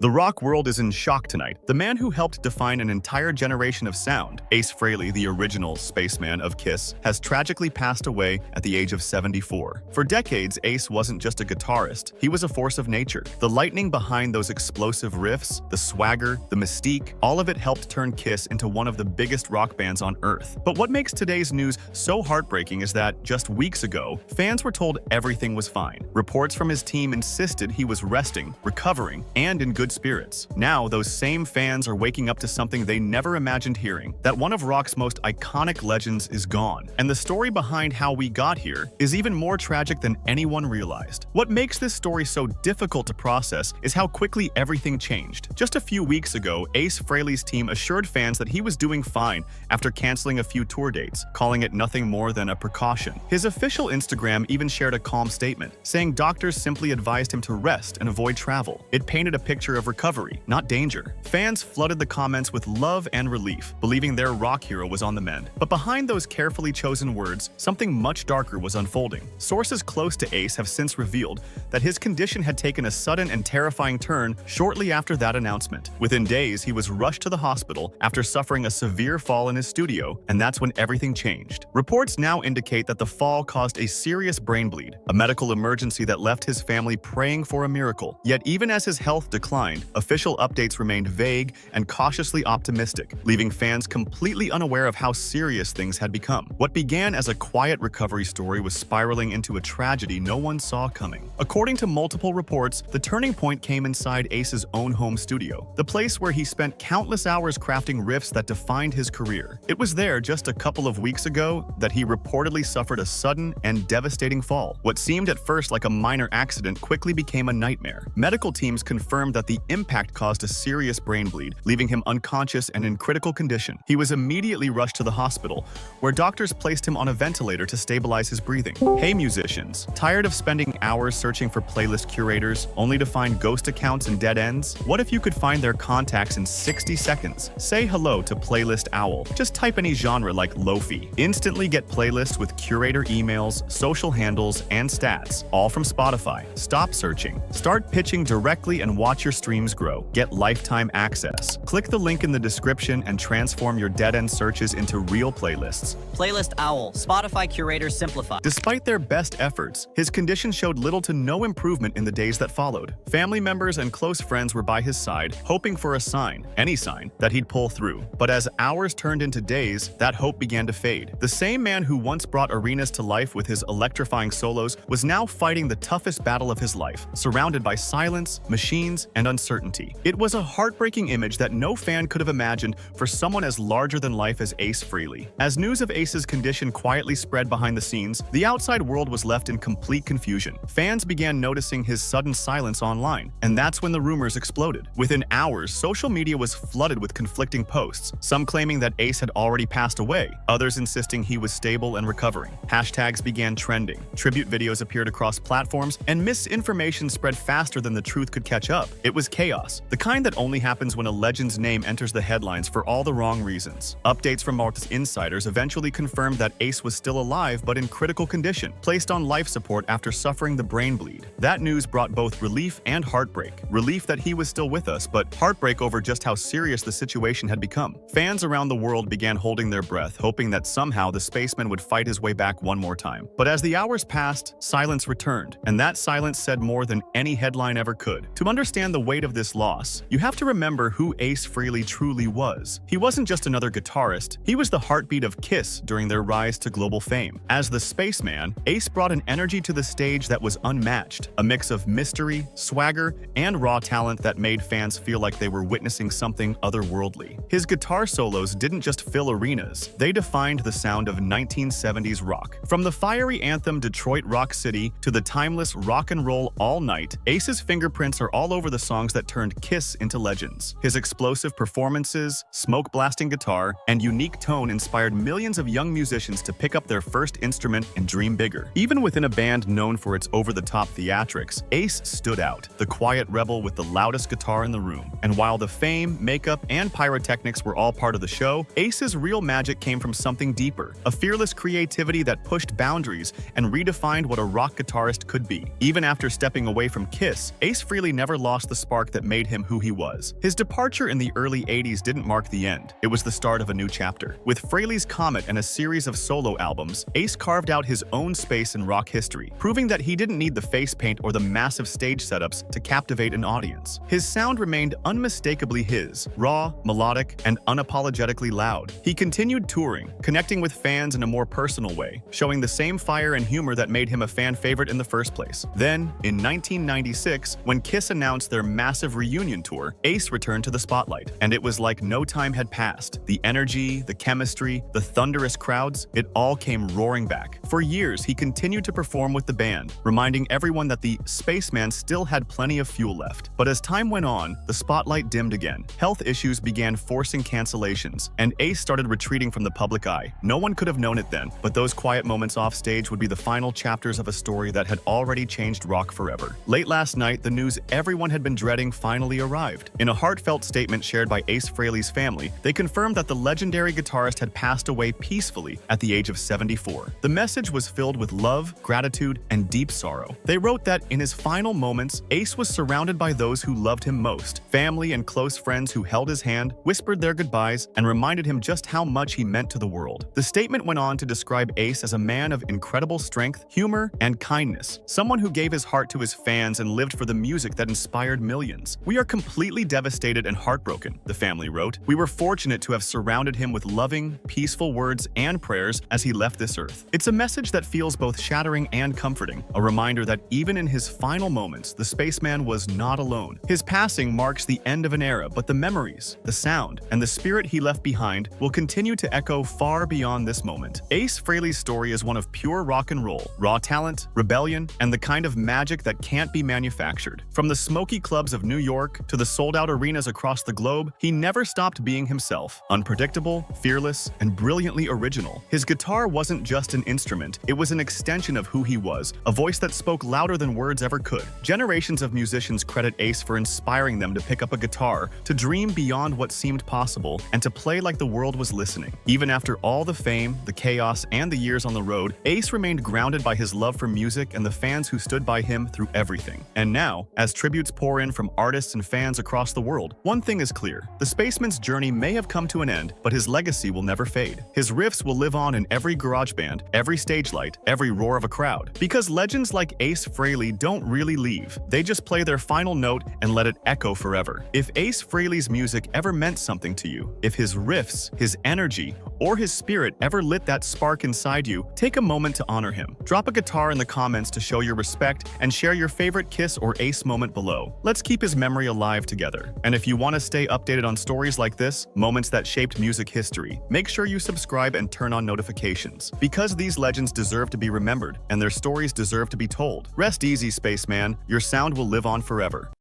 The rock world is in shock tonight. The man who helped define an entire generation of sound, Ace Frehley, the original Spaceman of Kiss, has tragically passed away at the age of 74. For decades, Ace wasn't just a guitarist, he was a force of nature. The lightning behind those explosive riffs, the swagger, the mystique, all of it helped turn Kiss into one of the biggest rock bands on Earth. But what makes today's news so heartbreaking is that, just weeks ago, fans were told everything was fine. Reports from his team insisted he was resting, recovering, and in good spirits. Now, those same fans are waking up to something they never imagined hearing, that one of rock's most iconic legends is gone. And the story behind how we got here is even more tragic than anyone realized. What makes this story so difficult to process is how quickly everything changed. Just a few weeks ago, Ace Frehley's team assured fans that he was doing fine after canceling a few tour dates, calling it nothing more than a precaution. His official Instagram even shared a calm statement, saying doctors simply advised him to rest and avoid travel. It painted a picture of recovery, not danger. Fans flooded the comments with love and relief, believing their rock hero was on the mend. But behind those carefully chosen words, something much darker was unfolding. Sources close to Ace have since revealed that his condition had taken a sudden and terrifying turn shortly after that announcement. Within days, he was rushed to the hospital after suffering a severe fall in his studio, and that's when everything changed. Reports now indicate that the fall caused a serious brain bleed, a medical emergency that left his family praying for a miracle. Yet even as his health declined, official updates remained vague and cautiously optimistic, leaving fans completely unaware of how serious things had become. What began as a quiet recovery story was spiraling into a tragedy no one saw coming. According to multiple reports, the turning point came inside Ace's own home studio, the place where he spent countless hours crafting riffs that defined his career. It was there just a couple of weeks ago that he reportedly suffered a sudden and devastating fall. What seemed at first like a minor accident quickly became a nightmare. Medical teams confirmed that the impact caused a serious brain bleed, leaving him unconscious and in critical condition. He was immediately rushed to the hospital, where doctors placed him on a ventilator to stabilize his breathing. Hey musicians, tired of spending hours searching for playlist curators only to find ghost accounts and dead ends? What if you could find their contacts in 60 seconds? Say hello to Playlist Owl. Just type any genre like Lo-fi. Instantly get playlists with curator emails, social handles, and stats, all from Spotify. Stop searching. Start pitching directly and watch your streams grow. Get lifetime access. Click the link in the description and transform your dead-end searches into real playlists. Playlist Owl, Spotify Curator Simplified. Despite their best efforts, his condition showed little to no improvement in the days that followed. Family members and close friends were by his side, hoping for a sign, any sign, that he'd pull through. But as hours turned into days, that hope began to fade. The same man who once brought arenas to life with his electrifying solos was now fighting the toughest battle of his life, surrounded by silence, machines, and uncertainty. It was a heartbreaking image that no fan could have imagined for someone as larger than life as Ace Frehley. As news of Ace's condition quietly spread behind the scenes, the outside world was left in complete confusion. Fans began noticing his sudden silence online, and that's when the rumors exploded. Within hours, social media was flooded with conflicting posts, some claiming that Ace had already passed away, others insisting he was stable and recovering. Hashtags began trending, tribute videos appeared across platforms, and misinformation spread faster than the truth could catch up. It was chaos, the kind that only happens when a legend's name enters the headlines for all the wrong reasons. Updates from Mark's insiders eventually confirmed that Ace was still alive but in critical condition, placed on life support after suffering the brain bleed. That news brought both relief and heartbreak. Relief that he was still with us, but heartbreak over just how serious the situation had become. Fans around the world began holding their breath, hoping that somehow the Spaceman would fight his way back one more time. But as the hours passed, silence returned, and that silence said more than any headline ever could. To understand the weight of this loss, you have to remember who Ace Frehley truly was. He wasn't just another guitarist, he was the heartbeat of Kiss during their rise to global fame. As the Spaceman, Ace brought an energy to the stage that was unmatched, a mix of mystery, swagger, and raw talent that made fans feel like they were witnessing something otherworldly. His guitar solos didn't just fill arenas, they defined the sound of 1970s rock. From the fiery anthem Detroit Rock City to the timeless rock and roll All Night, Ace's fingerprints are all over the songs that turned Kiss into legends. His explosive performances, smoke-blasting guitar, and unique tone inspired millions of young musicians to pick up their first instrument and dream bigger. Even within a band known for its over-the-top theatrics, Ace stood out, the quiet rebel with the loudest guitar in the room. And while the fame, makeup, and pyrotechnics were all part of the show, Ace's real magic came from something deeper, a fearless creativity that pushed boundaries and redefined what a rock guitarist could be. Even after stepping away from Kiss, Ace Frehley never lost the spark spark that made him who he was. His departure in the early 80s didn't mark the end. It was the start of a new chapter. With Frehley's Comet and a series of solo albums, Ace carved out his own space in rock history, proving that he didn't need the face paint or the massive stage setups to captivate an audience. His sound remained unmistakably his, raw, melodic, and unapologetically loud. He continued touring, connecting with fans in a more personal way, showing the same fire and humor that made him a fan favorite in the first place. Then, in 1996, when Kiss announced their massive reunion tour, Ace returned to the spotlight, and it was like no time had passed. The energy, the chemistry, the thunderous crowds, it all came roaring back. For years, he continued to perform with the band, reminding everyone that the Spaceman still had plenty of fuel left. But as time went on, the spotlight dimmed again. Health issues began forcing cancellations, and Ace started retreating from the public eye. No one could have known it then, but those quiet moments off stage would be the final chapters of a story that had already changed rock forever. Late last night, the news everyone had been dreading finally arrived. In a heartfelt statement shared by Ace Frehley's family, they confirmed that the legendary guitarist had passed away peacefully at the age of 74. The message was filled with love, gratitude, and deep sorrow. They wrote that in his final moments, Ace was surrounded by those who loved him most, family and close friends who held his hand, whispered their goodbyes, and reminded him just how much he meant to the world. The statement went on to describe Ace as a man of incredible strength, humor, and kindness, someone who gave his heart to his fans and lived for the music that inspired millions. "We are completely devastated and heartbroken," the family wrote. "We were fortunate to have surrounded him with loving, peaceful words and prayers as he left this earth." It's a message that feels both shattering and comforting, a reminder that even in his final moments, the Spaceman was not alone. His passing marks the end of an era, but the memories, the sound, and the spirit he left behind will continue to echo far beyond this moment. Ace Frehley's story is one of pure rock and roll, raw talent, rebellion, and the kind of magic that can't be manufactured. From the smoky clubs of New York to the sold-out arenas across the globe, he never stopped being himself, unpredictable, fearless, and brilliantly original. His guitar wasn't just an instrument, it was an extension of who he was, a voice that spoke louder than words ever could. Generations of musicians credit Ace for inspiring them to pick up a guitar, to dream beyond what seemed possible, and to play like the world was listening. Even after all the fame, the chaos, and the years on the road, Ace remained grounded by his love for music and the fans who stood by him through everything. And now, as tributes pour in from artists and fans across the world, one thing is clear: the Spaceman's journey may have come to an end, but his legacy will never fade. His riffs will live on in every garage band, every stage light, every roar of a crowd. Because legends like Ace Frehley don't really leave. They just play their final note and let it echo forever. If Ace Frehley's music ever meant something to you, if his riffs, his energy, or his spirit ever lit that spark inside you, take a moment to honor him. Drop a guitar in the comments to show your respect and share your favorite Kiss or Ace moment below. Let's keep his memory alive together. And if you want to stay updated on stories like this, moments that shaped music history, make sure you subscribe and turn on notifications. Because these legends deserve to be remembered, and their stories deserve to be told. Rest easy, Spaceman. Your sound will live on forever.